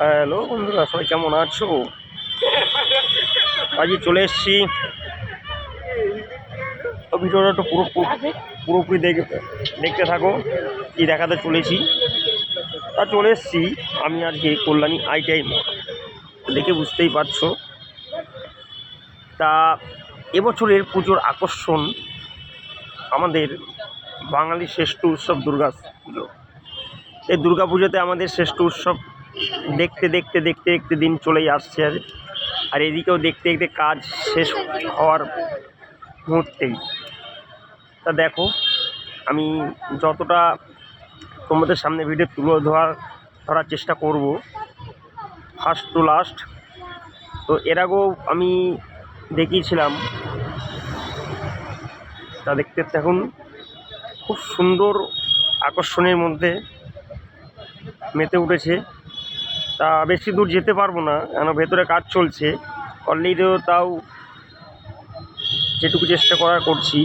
Hello বন্ধুরা, সবাই কেমন আছো? আজকে চলে এসেছি। ভিডিওটা একটু পুরোপুরি দেখতে থাকো কি দেখাতে চলেছি। আর চলে এসেছি আমি আজকে কল্যাণী ITI মোড়, দেখে বুঝতেই পারছো। তা এবছরের পুজোর আকর্ষণ আমাদের বাঙালির শ্রেষ্ঠ উৎসব দুর্গা পুজো। এই দুর্গা পুজোতে আমাদের শ্রেষ্ঠ উৎসব দেখতে দেখতে দেখতে দেখতে দিন চলেই আসছে। আর এদিকেও দেখতে দেখতে কাজ শেষ হওয়ার মুহূর্তেই। তা দেখো, আমি যতটা তোমাদের সামনে ভিডিও তুলে ধরার চেষ্টা করব ফার্স্ট টু লাস্ট। তো এর আগেও আমি দেখিয়েছিলাম, তা দেখতে দেখুন খুব সুন্দর আকর্ষণের মধ্যে মেতে উঠেছে। তা বেশি দূর যেতে পারবো না, কেন ভেতরে কাজ চলছে অলরেডিও। তাও যেটুকু চেষ্টা করছি